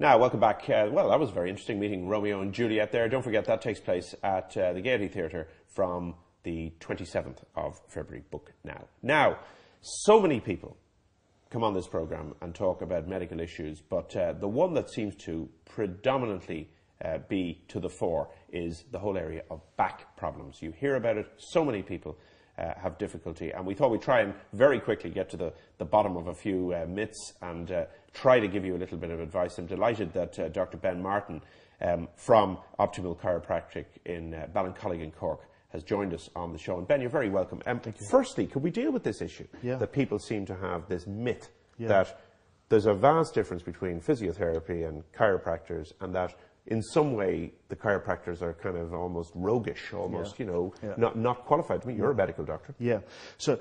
Now, welcome back. Well, that was very interesting meeting Romeo and Juliet there. Don't forget that takes place at the Gaiety Theatre from the 27th of February. Book now. Now, so many people come on this programme and talk about medical issues, but the one that seems to predominantly be to the fore is the whole area of back problems. You hear about it, so many people have difficulty, and we thought we'd try and very quickly get to the bottom of a few myths and try to give you a little bit of advice. I'm delighted that Dr. Ben Martin from Optimal Chiropractic in Ballincollig, Cork, has joined us on the show. And Ben, you're very welcome. Thank you. Firstly, could we deal with this issue that people seem to have this myth that there's a vast difference between physiotherapy and chiropractors, and that in some way the chiropractors are kind of almost roguish, almost, not qualified. I mean, you're a medical doctor. Yeah. So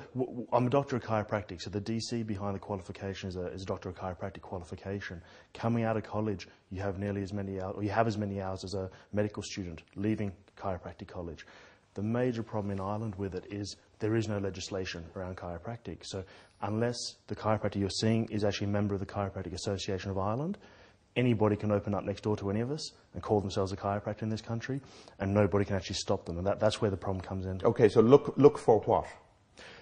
I'm a doctor of chiropractic. So the DC behind the qualification is a doctor of chiropractic qualification. Coming out of college, you have nearly as many hours, or you have as many hours as a medical student leaving chiropractic college. The major problem in Ireland with it is there is no legislation around chiropractic. So unless the chiropractor you're seeing is actually a member of the Chiropractic Association of Ireland, anybody can open up next door to any of us and call themselves a chiropractor in this country, and nobody can actually stop them. And that's where the problem comes in. Okay, so look for what?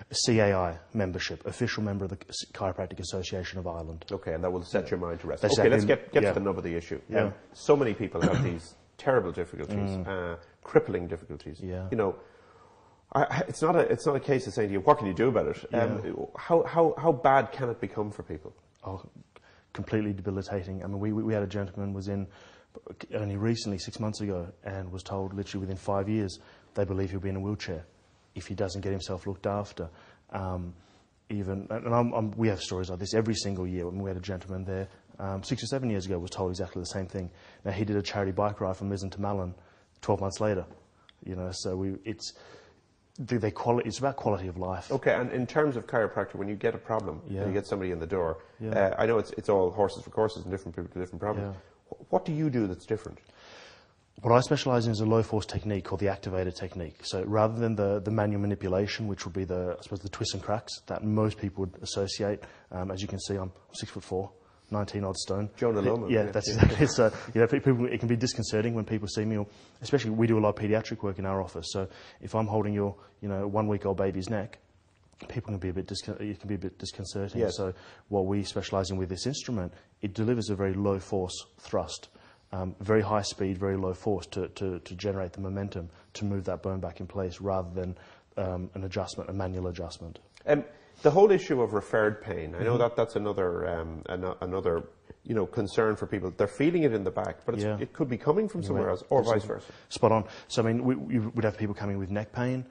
A CAI membership, official member of the Chiropractic Association of Ireland. Okay, and that will set your mind to rest. That's Okay, let's get to the nub of the issue. Yeah. So many people have these terrible difficulties, crippling difficulties. Yeah. You know, it's not a case of saying to you, what can you do about it? How bad can it become for people? Oh, completely debilitating. I mean, we had a gentleman was in only recently, 6 months ago, and was told literally within 5 years they believe he'll be in a wheelchair if he doesn't get himself looked after. We have stories like this every single year. When we had a gentleman there 6 or 7 years ago was told exactly the same thing. Now, he did a charity bike ride from Lisbon to Malin 12 months later. So it's about quality of life. Okay, and in terms of chiropractor, when you get a problem, and you get somebody in the door, I know it's all horses for courses and different people to different problems. What do you do that's different? What I specialise in is a low-force technique called the activator technique. So rather than the manual manipulation, which would be the twists and cracks that most people would associate, as you can see, I'm 6'4", 19-odd stone. Jonah Loman. Yeah, that's exactly it. So, people, it can be disconcerting when people see me, or especially we do a lot of paediatric work in our office. So if I'm holding your, 1-week-old baby's neck, people can be a bit disconcerting. Yes. So what we specialise in with this instrument, it delivers a very low-force thrust. Very high speed, very low force to generate the momentum to move that bone back in place, rather than an adjustment, a manual adjustment. The whole issue of referred pain, I know that's another concern for people. They're feeling it in the back, but it could be coming from somewhere else, or vice versa. Spot on. So we would have people coming with neck pain,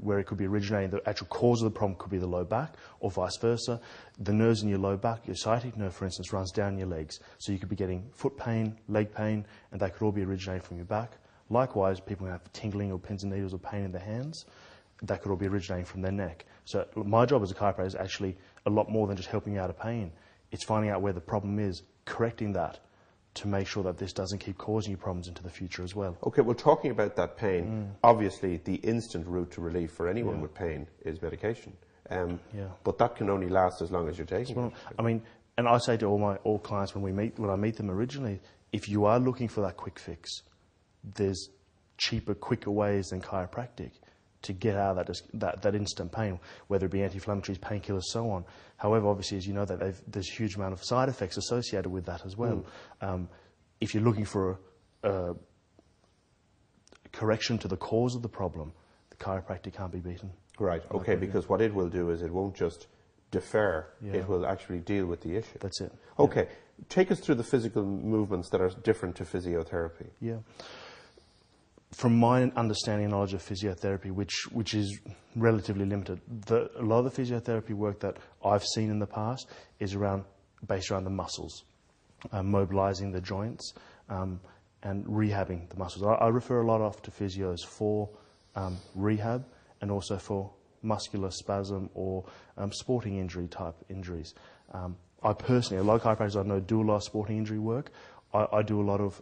where it could be originating, the actual cause of the problem could be the low back, or vice versa. The nerves in your low back, your sciatic nerve, for instance, runs down your legs. So you could be getting foot pain, leg pain, and they could all be originating from your back. Likewise, people who have tingling or pins and needles or pain in their hands, that could all be originating from their neck. So my job as a chiropractor is actually a lot more than just helping you out of pain. It's finding out where the problem is, correcting that, to make sure that this doesn't keep causing you problems into the future as well. Okay, well, talking about that pain, obviously the instant route to relief for anyone with pain is medication. But that can only last as long as you're taking it. I mean, and I say to all clients when I meet them originally, if you are looking for that quick fix, there's cheaper, quicker ways than chiropractic to get out of that instant pain, whether it be anti-inflammatories, painkillers, so on. However, obviously, as you know, that there's a huge amount of side effects associated with that as well. If you're looking for a correction to the cause of the problem, the chiropractic can't be beaten. Right, okay, because what it will do is it won't just defer, it will actually deal with the issue. That's it. Okay, take us through the physical movements that are different to physiotherapy. Yeah. From my understanding and knowledge of physiotherapy, which is relatively limited, a lot of the physiotherapy work that I've seen in the past is based around the muscles, mobilising the joints, and rehabbing the muscles. I refer a lot off to physios for rehab, and also for muscular spasm or sporting injury type injuries. I personally, a lot of chiropractors I know do a lot of sporting injury work. I do a lot of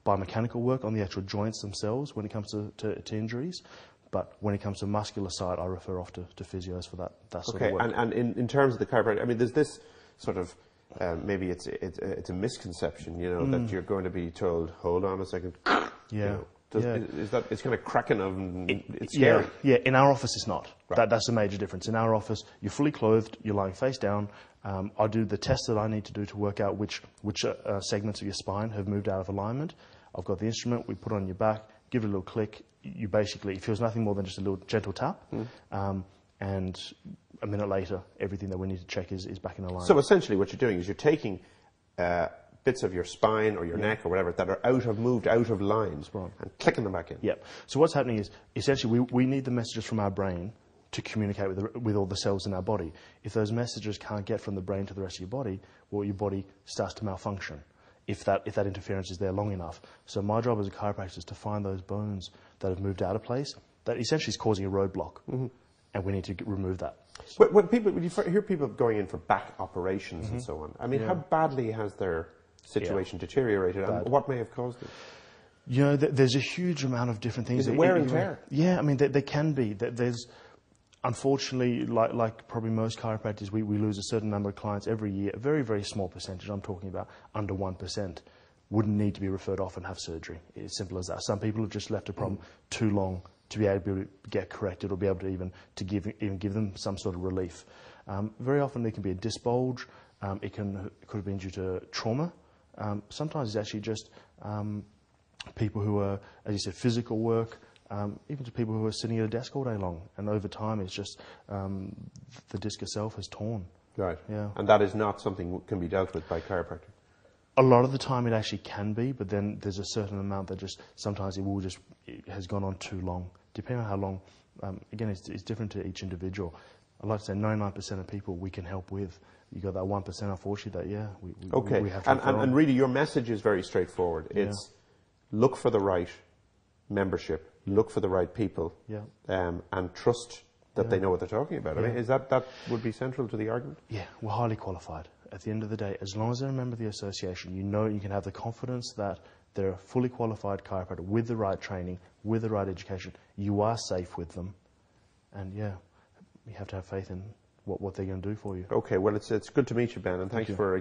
biomechanical work on the actual joints themselves when it comes to injuries. But when it comes to muscular side, I refer off to physios for that sort of work. And in terms of the chiropractic, I mean, there's this sort of maybe it's a misconception, you know, that you're going to be told, hold on a second. Yeah. You know, is that, it's kind of cracking of, and it's Yeah, scary. yeah. In our office, it's not. Right. That's a major difference. In our office, you're fully clothed, you're lying face down. I do the test that I need to do to work out which segments of your spine have moved out of alignment. I've got the instrument, we put it on your back, give it a little click. You basically, it feels nothing more than just a little gentle tap. And a minute later, everything that we need to check is back in alignment. So essentially what you're doing is you're taking bits of your spine or your neck or whatever that are moved out of lines and clicking them back in. Yep. So what's happening is, essentially, we need the messages from our brain to communicate with all the cells in our body. If those messages can't get from the brain to the rest of your body, well, your body starts to malfunction if that interference is there long enough. So my job as a chiropractor is to find those bones that have moved out of place that essentially is causing a roadblock, and we need to remove that. When you hear people going in for back operations and so on, I mean, how badly has their situation deteriorated, and what may have caused it? You know, there's a huge amount of different things. Is it wear and tear? Yeah, I mean, there can be. There's, unfortunately, like probably most chiropractors, we lose a certain number of clients every year. A very, very small percentage, I'm talking about under 1%, wouldn't need to be referred off and have surgery. It's as simple as that. Some people have just left a problem too long to be able to get corrected or be able to even give them some sort of relief. Very often there can be a disc bulge. It could have been due to trauma. Sometimes it's actually just people who are, as you said, physical work, even to people who are sitting at a desk all day long. And over time, it's just the disc itself has torn. Right. Yeah. And that is not something that can be dealt with by chiropractic. A lot of the time it actually can be, but then there's a certain amount that just sometimes it has gone on too long. Depending on how long, again, it's different to each individual. I'd like to say 99% of people we can help with. You got that 1%, unfortunately, that we have to and really your message is very straightforward. It's look for the right membership, look for the right people, and trust that they know what they're talking about. I mean, is that would be central to the argument? Yeah, we're highly qualified. At the end of the day, as long as they're a member of the association, you know you can have the confidence that they're a fully qualified chiropractor with the right training, with the right education. You are safe with them. And you have to have faith in what they're going to do for you. Okay, well, it's good to meet you, Ben, and thanks for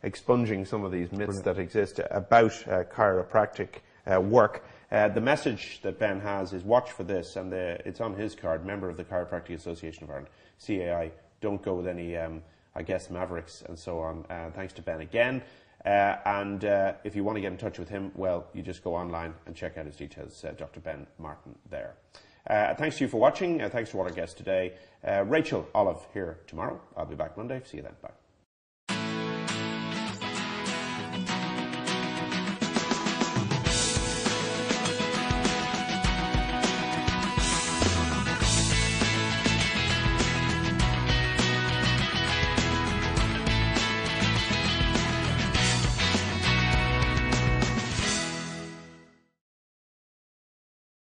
expunging some of these myths that exist about chiropractic work. The message that Ben has is watch for this, and it's on his card, member of the Chiropractic Association of Ireland, CAI. Don't go with any, mavericks and so on. Thanks to Ben again. And if you want to get in touch with him, well, you just go online and check out his details, Dr. Ben Martin there. Thanks to you for watching. Thanks to all our guests today. Rachel Olive here tomorrow. I'll be back Monday. See you then. Bye.